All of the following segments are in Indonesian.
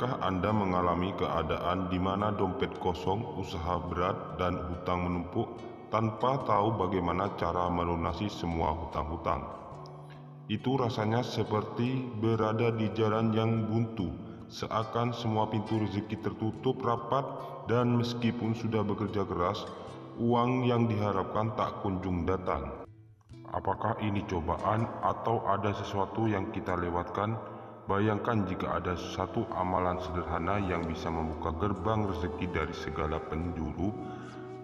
Pernahkah Anda mengalami keadaan di mana dompet kosong, usaha berat, dan hutang menumpuk tanpa tahu bagaimana cara melunasi semua hutang-hutang? Itu rasanya seperti berada di jalan yang buntu, seakan semua pintu rezeki tertutup rapat dan meskipun sudah bekerja keras, uang yang diharapkan tak kunjung datang. Apakah ini cobaan atau ada sesuatu yang kita lewatkan? Bayangkan jika ada satu amalan sederhana yang bisa membuka gerbang rezeki dari segala penjuru,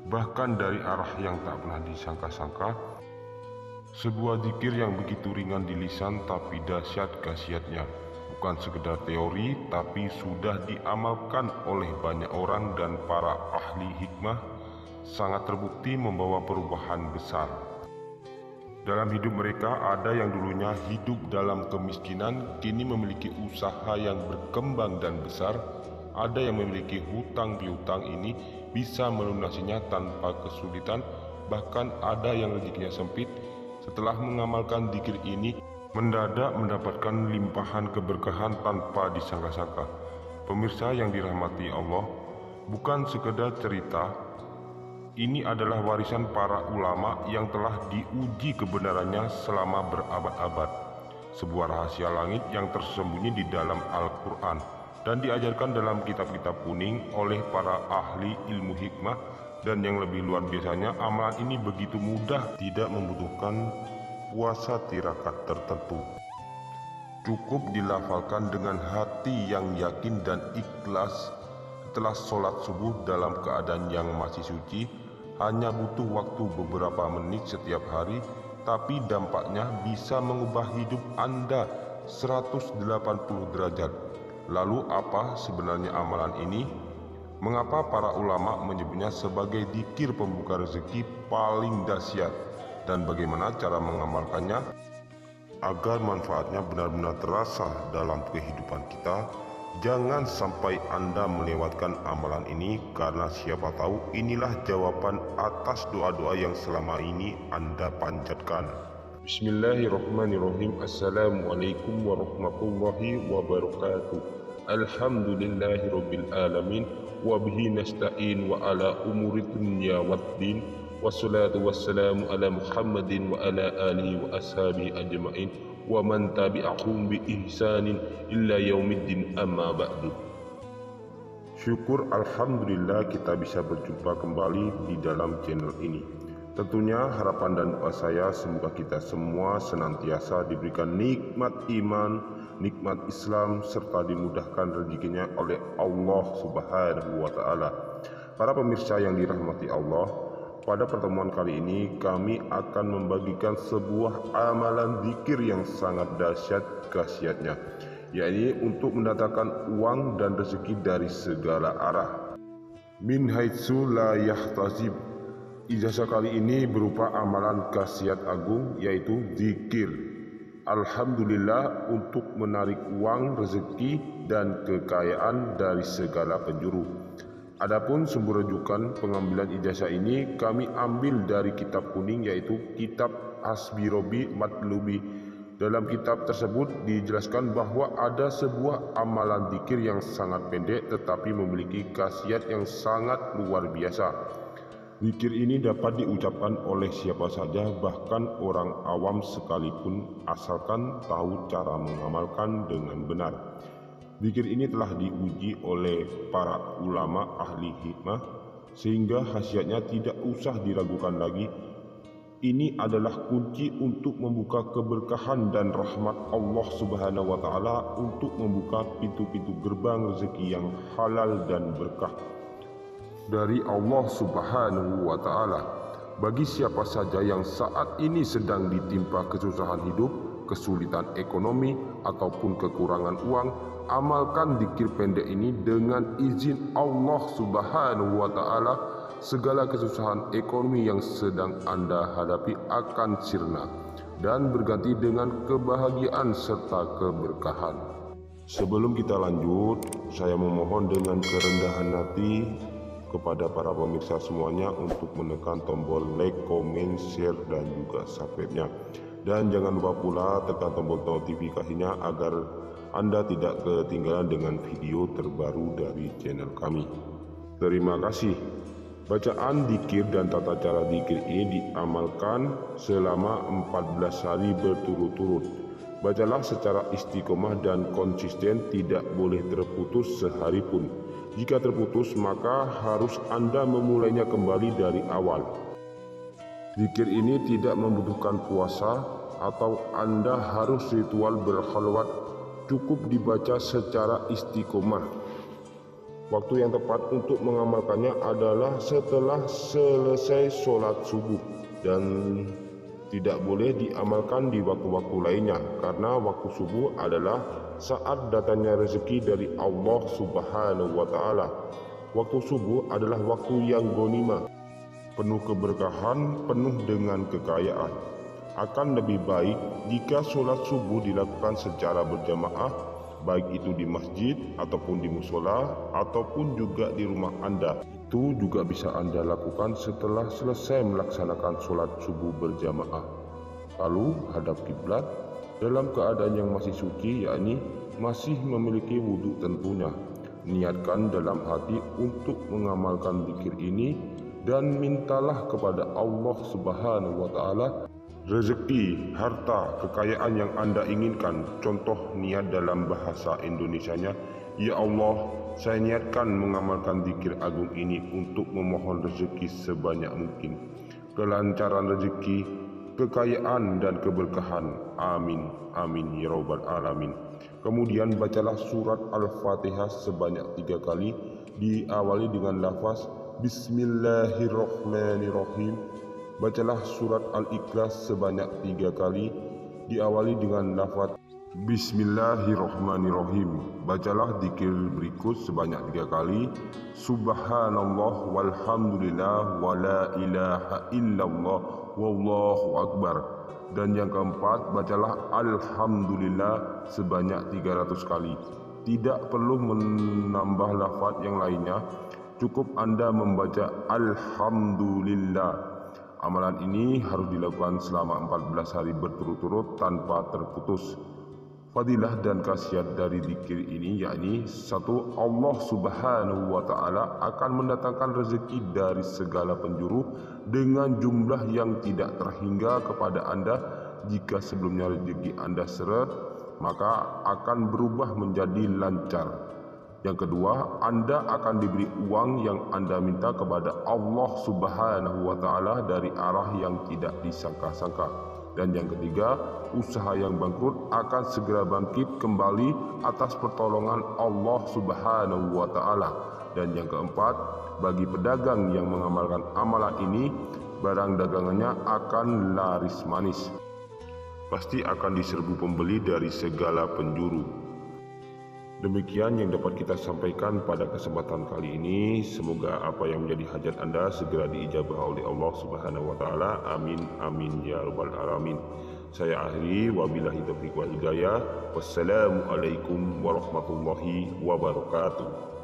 bahkan dari arah yang tak pernah disangka-sangka. Sebuah zikir yang begitu ringan di lisan tapi dahsyat khasiatnya. Bukan sekedar teori tapi sudah diamalkan oleh banyak orang dan para ahli hikmah, sangat terbukti membawa perubahan besar. Dalam hidup mereka ada yang dulunya hidup dalam kemiskinan, kini memiliki usaha yang berkembang dan besar. Ada yang memiliki hutang piutang ini bisa melunasinya tanpa kesulitan. Bahkan ada yang rezekinya sempit, setelah mengamalkan zikir ini mendadak mendapatkan limpahan keberkahan tanpa disangka-sangka. Pemirsa yang dirahmati Allah, bukan sekedar cerita. Ini adalah warisan para ulama yang telah diuji kebenarannya selama berabad-abad. Sebuah rahasia langit yang tersembunyi di dalam Al-Quran dan diajarkan dalam kitab-kitab kuning oleh para ahli ilmu hikmah. Dan yang lebih luar biasanya, amalan ini begitu mudah, tidak membutuhkan puasa tirakat tertentu. Cukup dilafalkan dengan hati yang yakin dan ikhlas setelah sholat subuh dalam keadaan yang masih suci. Hanya butuh waktu beberapa menit setiap hari, tapi dampaknya bisa mengubah hidup Anda 180 derajat. Lalu apa sebenarnya amalan ini? Mengapa para ulama menyebutnya sebagai zikir pembuka rezeki paling dahsyat? Dan bagaimana cara mengamalkannya agar manfaatnya benar-benar terasa dalam kehidupan kita? Jangan sampai Anda melewatkan amalan ini, karena siapa tahu inilah jawaban atas doa-doa yang selama ini Anda panjatkan. Bismillahirrahmanirrahim. Assalamualaikum warahmatullahi wabarakatuh. Alhamdulillahirabbil alamin wa bihi nasta'in wa ala umuri dunya waddin. Wassalatu wassalamu ala Muhammadin wa ala alihi wa ashabihi ajma'in wa man tabi'ahum bi ihsanin illa yaumiddin, amma ba'du. Syukur alhamdulillah kita bisa berjumpa kembali di dalam channel ini. Tentunya harapan dan doa saya semoga kita semua senantiasa diberikan nikmat iman, nikmat Islam, serta dimudahkan rezekinya oleh Allah Subhanahu wa Ta'ala. Para pemirsa yang dirahmati Allah, pada pertemuan kali ini kami akan membagikan sebuah amalan zikir yang sangat dahsyat khasiatnya, yakni untuk mendatangkan uang dan rezeki dari segala arah. Min haitsu la yahtasib. Ijazah kali ini berupa amalan khasiat agung, yaitu zikir Alhamdulillah untuk menarik uang, rezeki, dan kekayaan dari segala penjuru. Adapun sumber rujukan pengambilan ijazah ini kami ambil dari kitab kuning, yaitu kitab Hasbirobi Matlubi. Dalam kitab tersebut dijelaskan bahwa ada sebuah amalan zikir yang sangat pendek tetapi memiliki khasiat yang sangat luar biasa. Zikir ini dapat diucapkan oleh siapa saja, bahkan orang awam sekalipun, asalkan tahu cara mengamalkan dengan benar. Zikir ini telah diuji oleh para ulama ahli hikmah sehingga khasiatnya tidak usah diragukan lagi. Ini adalah kunci untuk membuka keberkahan dan rahmat Allah Subhanahu wa Ta'ala, untuk membuka pintu-pintu gerbang rezeki yang halal dan berkah dari Allah Subhanahu wa Ta'ala. Bagi siapa saja yang saat ini sedang ditimpa kesusahan hidup, kesulitan ekonomi, ataupun kekurangan uang, amalkan zikir pendek ini. Dengan izin Allah Subhanahu wa Ta'ala, segala kesusahan ekonomi yang sedang Anda hadapi akan sirna dan berganti dengan kebahagiaan serta keberkahan. Sebelum kita lanjut, saya memohon dengan kerendahan hati kepada para pemirsa semuanya untuk menekan tombol like, comment, share, dan juga subscribe-nya. Dan jangan lupa pula tekan tombol notifikasinya agar Anda tidak ketinggalan dengan video terbaru dari channel kami. Terima kasih. Bacaan dzikir dan tata cara dzikir ini diamalkan selama 14 hari berturut-turut. Bacalah secara istiqomah dan konsisten, tidak boleh terputus sehari pun. Jika terputus, maka harus Anda memulainya kembali dari awal. Zikir ini tidak membutuhkan puasa atau Anda harus ritual berkhalwat, cukup dibaca secara istiqomah. Waktu yang tepat untuk mengamalkannya adalah setelah selesai sholat subuh dan tidak boleh diamalkan di waktu-waktu lainnya, karena waktu subuh adalah saat datangnya rezeki dari Allah Subhanahu wa Ta'ala. Waktu subuh adalah waktu yang ghanimah, penuh keberkahan, penuh dengan kekayaan. Akan lebih baik jika sholat subuh dilakukan secara berjamaah, baik itu di masjid ataupun di musola ataupun juga di rumah Anda. Itu juga bisa Anda lakukan setelah selesai melaksanakan sholat subuh berjamaah. Lalu hadap kiblat dalam keadaan yang masih suci, yakni masih memiliki wudhu tentunya. Niatkan dalam hati untuk mengamalkan zikir ini dan mintalah kepada Allah Subhanahu wa Ta'ala rezeki, harta, kekayaan yang Anda inginkan. Contoh niat dalam bahasa Indonesianya, ya Allah, saya niatkan mengamalkan zikir agung ini untuk memohon rezeki sebanyak mungkin, kelancaran rezeki, kekayaan dan keberkahan. Amin, amin ya rabbal alamin. Kemudian bacalah surat Al-Fatihah sebanyak 3 kali, diawali dengan lafaz Bismillahirrahmanirrahim. Bacalah surat Al-Ikhlas sebanyak 3 kali, diawali dengan lafaz Bismillahirrahmanirrahim. Bacalah dzikir berikut sebanyak 3 kali, Subhanallah walhamdulillah wa la ilaha illallah wallahu akbar. Dan yang keempat, bacalah Alhamdulillah sebanyak 300 kali. Tidak perlu menambah lafaz yang lainnya, cukup Anda membaca Alhamdulillah. Amalan ini harus dilakukan selama 14 hari berturut-turut tanpa terputus. Fadilah dan khasiat dari zikir ini yakni 1. Allah Subhanahu wa Ta'ala akan mendatangkan rezeki dari segala penjuru dengan jumlah yang tidak terhingga kepada Anda. Jika sebelumnya rezeki Anda seret, maka akan berubah menjadi lancar. Yang kedua, Anda akan diberi uang yang Anda minta kepada Allah Subhanahu wa Ta'ala dari arah yang tidak disangka-sangka. Dan yang ketiga, usaha yang bangkrut akan segera bangkit kembali atas pertolongan Allah Subhanahu wa Ta'ala. Dan yang keempat, bagi pedagang yang mengamalkan amalan ini, barang dagangannya akan laris manis. Pasti akan diserbu pembeli dari segala penjuru. Demikian yang dapat kita sampaikan pada kesempatan kali ini. Semoga apa yang menjadi hajat Anda segera diijabah oleh Allah Subhanahu wa Ta'ala. Amin, amin ya rabbal alamin. Saya akhiri, wabillahi taufiq wal hidayah. Wassalamualaikum warahmatullahi wabarakatuh.